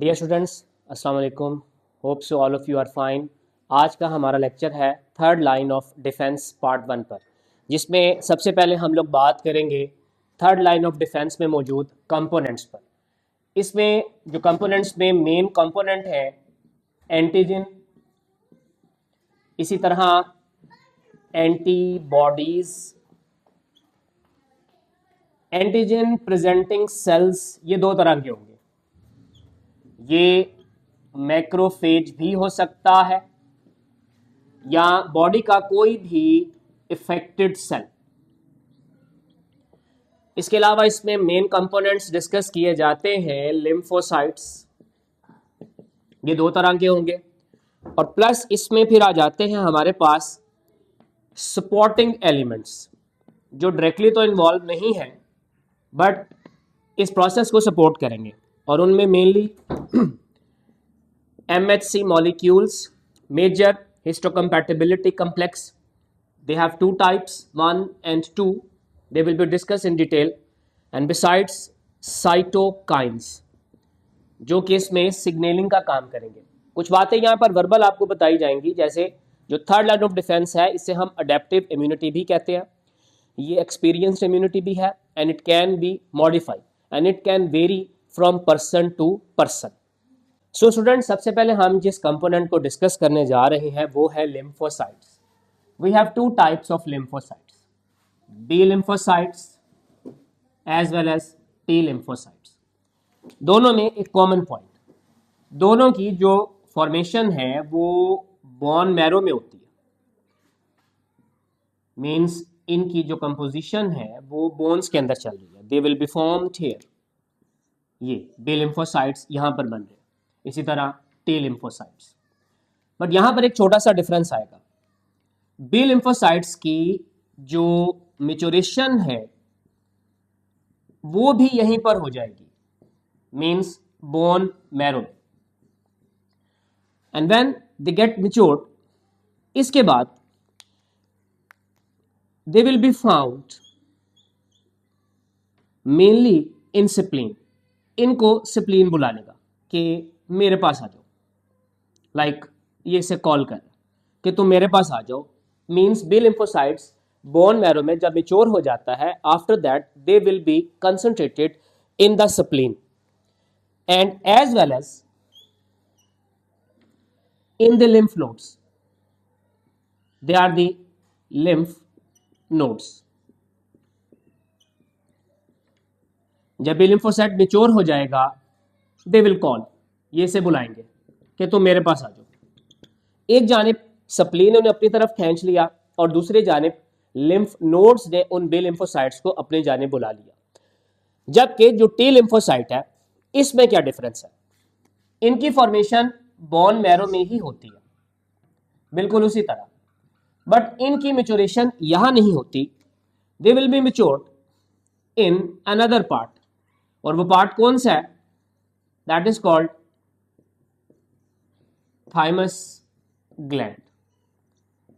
Dear students, अस्सलाम वालेकुम। Hope so all of you are fine. आज का हमारा लेक्चर है third line of defence part 1 पर, जिसमें सबसे पहले हम लोग बात करेंगे थर्ड लाइन ऑफ डिफेंस में मौजूद कंपोनेंट्स पर। इसमें जो कंपोनेंट्स में मेन कंपोनेंट है एंटीजन, इसी तरह एंटीबॉडीज, एंटीजन प्रेजेंटिंग सेल्स, ये दो तरह के होंगे। ये मैक्रोफेज भी हो सकता है या बॉडी का कोई भी इफेक्टेड सेल। इसके अलावा इसमें मेन कंपोनेंट्स डिस्कस किए जाते हैं लिम्फोसाइट्स, ये दो तरह के होंगे, और प्लस इसमें फिर आ जाते हैं हमारे पास सपोर्टिंग एलिमेंट्स जो डायरेक्टली तो इन्वॉल्व नहीं है बट इस प्रोसेस को सपोर्ट करेंगे, और उनमें mainly MHC molecules, major histocompatibility complex. They have two types, 1 and 2. They will be discussed in detail. And besides cytokines, जो कि इसमें सिग्नलिंग का काम करेंगे। कुछ बातें यहाँ पर वर्बल आपको बताई जाएंगी, जैसे जो थर्ड लाइन ऑफ डिफेंस है इसे हम अडेप्टिव इम्यूनिटी भी कहते हैं, ये एक्सपीरियंस्ड इम्यूनिटी भी है, and it can be modified and it can vary from person to person. So student, सबसे पहले हम जिस कंपोनेंट को डिस्कस करने जा रहे हैं वो है lymphocytes. We have two types of lymphocytes, B lymphocytes as well as T lymphocytes. दोनों में एक कॉमन पॉइंट, दोनों की जो फॉर्मेशन है वो बोन मैरो में होती है। मीन्स इनकी जो कंपोजिशन है वो बोन्स के अंदर चल रही है। दे विल बी फॉर्म्ड हियर। ये बी लिम्फोसाइट्स यहाँ पर बन रहे हैं, इसी तरह टी लिम्फोसाइट्स। बट यहां पर एक छोटा सा डिफरेंस आएगा। बी लिम्फोसाइट्स की जो मैच्योरेशन है वो भी यहीं पर हो जाएगी, means bone marrow. And when they get matured, इसके बाद दे will be found mainly in spleen. इनको स्प्लीन बुला लेगा कि मेरे पास आ जाओ, लाइक ये इसे कॉल कर कि तुम मेरे पास आ जाओ। Means B lymphocytes bone marrow में जब मैच्योर हो जाता है, after that they will be concentrated in the spleen and as well as in the lymph nodes. They are the lymph nodes. जब बी लिम्फोसाइट मैच्योर हो जाएगा, they will call, ये से बुलाएंगे कि तुम मेरे पास आ जाओ। एक जानिब स्प्लीन ने अपनी तरफ खींच लिया और दूसरी जानिब लिम्फ नोड्स ने उन बी लिम्फोसाइट्स को अपनी जानिब बुला लिया। जबकि जो टी लिम्फोसाइट है इसमें क्या डिफरेंस है, इनकी फॉर्मेशन बोन मैरो में ही होती है बिल्कुल उसी तरह, बट इनकी मैच्योरेशन यहां नहीं होती। दे will B matured in another part, और वो पार्ट कौन सा है? That is called thymus gland.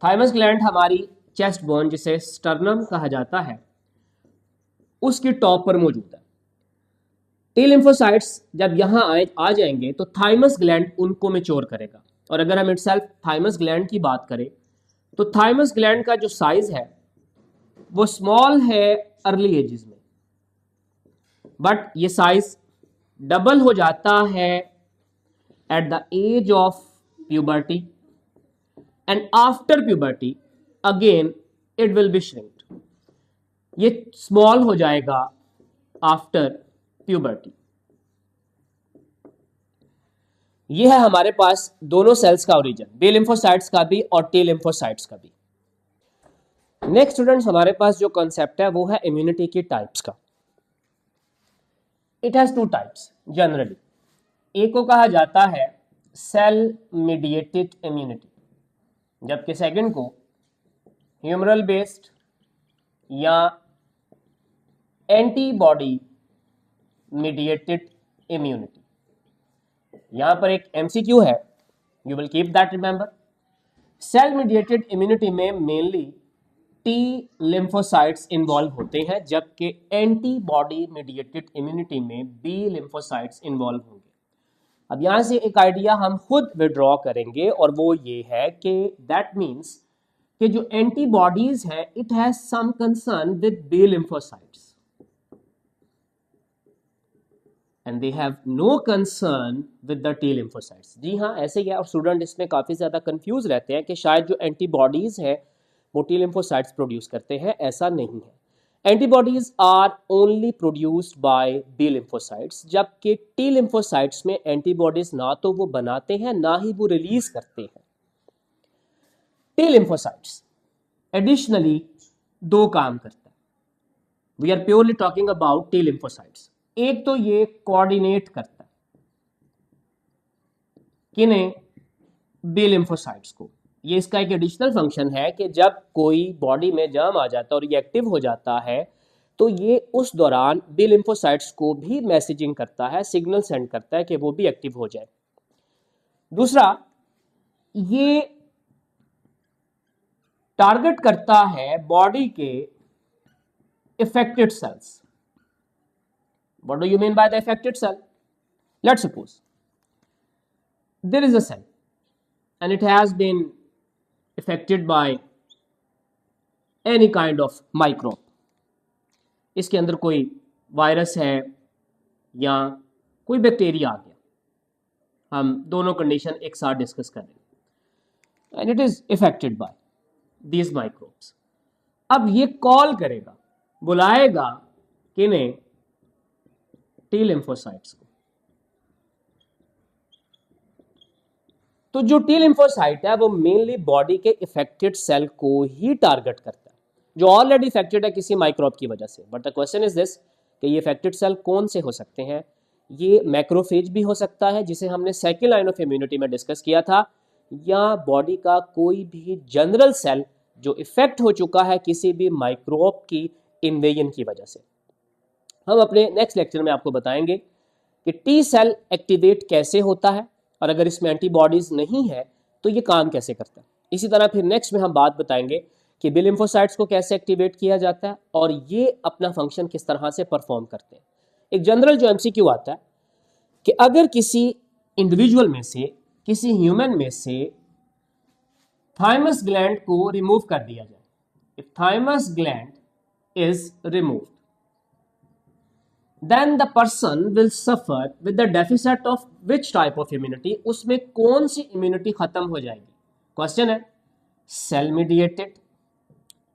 Thymus gland हमारी चेस्ट बोन, जिसे स्टर्नम कहा जाता है, उसकी टॉप पर मौजूद है। टी लिम्फोसाइट्स जब यहां आ जाएंगे तो थाइमस ग्लैंड उनको मैच्योर करेगा। और अगर हम इटसेल्फ थाइमस ग्लैंड की बात करें तो थाइमस ग्लैंड का जो साइज है वो स्मॉल है अर्ली एजेस में, बट ये साइज डबल हो जाता है at the age of puberty, and after puberty again it will be shrinked. ये स्मॉल हो जाएगा आफ्टर प्यूबर्टी। ये है हमारे पास दोनों सेल्स का ओरिजिन, बी लिम्फोसाइट्स का भी और टी लिम्फोसाइट्स का भी। नेक्स्ट स्टूडेंट्स, हमारे पास जो कॉन्सेप्ट है वो है इम्यूनिटी की टाइप्स का। It has two types generally. एक को कहा जाता है सेल मीडिएटेड इम्यूनिटी, जबकि सेकंड को ह्यूमरल बेस्ड या एंटीबॉडी मीडिएटेड इम्यूनिटी। यहां पर एक एमसीक्यू है, you will keep that remember. Cell mediated immunity में मेनली टी लिम्फोसाइट्स इन्वॉल्व होते हैं, जबकि एंटीबॉडी मीडिएटेड इम्यूनिटी में बी लिम्फोसाइट्स इन्वॉल्व होंगे। अब यहाँ से एक आइडिया हम खुद विड्रॉ करेंगे और वो ये है कि दैट मीन्स कि जो एंटीबॉडीज है it has some concern with B lymphocytes and they have no concern with the T lymphocytes. जी हाँ, ऐसे ही है। और स्टूडेंट इसमें काफ़ी ज़्यादा कंफ्यूज रहते हैं कि शायद जो एंटीबॉडीज़ हैं वो टी लिम्फोसाइट्स प्रोड्यूस करते हैं, ऐसा नहीं है। Antibodies are only produced by B lymphocytes, जबकि टी लिम्फोसाइट्स में एंटीबॉडीज ना तो वो बनाते हैं ना ही वो रिलीज करते हैं। टी लिम्फोसाइट्स एडिशनली दो काम करता है। We are purely talking about T lymphocytes. एक तो ये कोऑर्डिनेट करता है किन्हें, बी लिम्फोसाइट्स को। ये इसका एक एडिशनल फंक्शन है कि जब कोई बॉडी में जर्म आ जाता है और ये एक्टिव हो जाता है तो ये उस दौरान बी लिम्फोसाइट्स को भी मैसेजिंग करता है, सिग्नल सेंड करता है कि वो भी एक्टिव हो जाए। दूसरा, ये टारगेट करता है बॉडी के affected cells. What do you mean by the affected cell? Let's suppose there is a cell and it has been affected by any kind of microbe. इसके अंदर कोई वायरस है या कोई बैक्टीरिया आ गया। हम दोनों कंडीशन एक साथ डिस्कस करेंगे। And it is affected by these microbes. अब ये कॉल करेगा, बुलाएगा किन्हें, टी लिम्फोसाइट्स को। तो जो टी लिम्फोसाइट है वो मेनली बॉडी के इफेक्टेड सेल को ही टारगेट करता है जो ऑलरेडी इफेक्टेड है किसी माइक्रोब की वजह से। But the question is this कि ये इफेक्टेड सेल कौन से हो सकते हैं। ये मैक्रोफेज भी हो सकता है जिसे हमने सेकंड लाइन ऑफ इम्यूनिटी में डिस्कस किया था, या बॉडी का कोई भी जनरल सेल जो इफेक्ट हो चुका है किसी भी माइक्रोब की इन्वेजन की वजह से। हम अपने नेक्स्ट लेक्चर में आपको बताएंगे कि टी सेल एक्टिवेट कैसे होता है और अगर इसमें एंटीबॉडीज नहीं है तो ये काम कैसे करता है। इसी तरह फिर नेक्स्ट में हम बात बताएंगे कि बी लिम्फोसाइट्स को कैसे एक्टिवेट किया जाता है और ये अपना फंक्शन किस तरह से परफॉर्म करते हैं। एक जनरल जो एमसीक्यू आता है कि अगर किसी इंडिविजुअल में से, किसी ह्यूमन में से थाइमस ग्लैंड को रिमूव कर दिया जाए, if thymus gland is removed, then the person will suffer with the deficit of which type of immunity। उसमें कौन सी इम्यूनिटी खत्म हो जाएगी। क्वेश्चन है सेल मीडिएटेड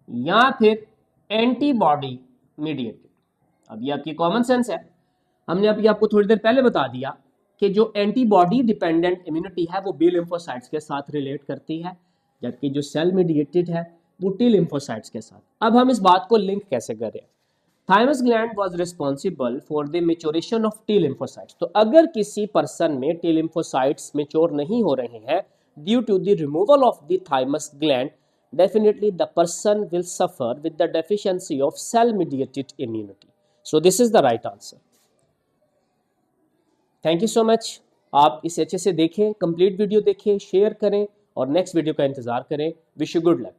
या फिर एंटीबॉडी मीडिएटेड। अब ये आपकी कॉमन सेंस है। हमने अभी आपको थोड़ी देर पहले बता दिया कि जो एंटीबॉडी डिपेंडेंट इम्यूनिटी है वो बी लिम्फोसाइट्स के साथ रिलेट करती है, जबकि जो सेल मीडिएटेड है वो टी लिम्फोसाइट्स के साथ। अब हम इस बात को लिंक कैसे करें। Thymus gland was responsible for the maturation of T lymphocytes. तो अगर किसी पर्सन में टी लिम्फोसाइट्स मैच्योर नहीं हो रहे हैं due to the removal of the thymus gland, definitely the person will suffer with the deficiency of cell mediated immunity. So this is the right answer. Thank you so much. आप इसे अच्छे से देखें, complete video देखें, share करें और next video का इंतजार करें। Wish you good luck.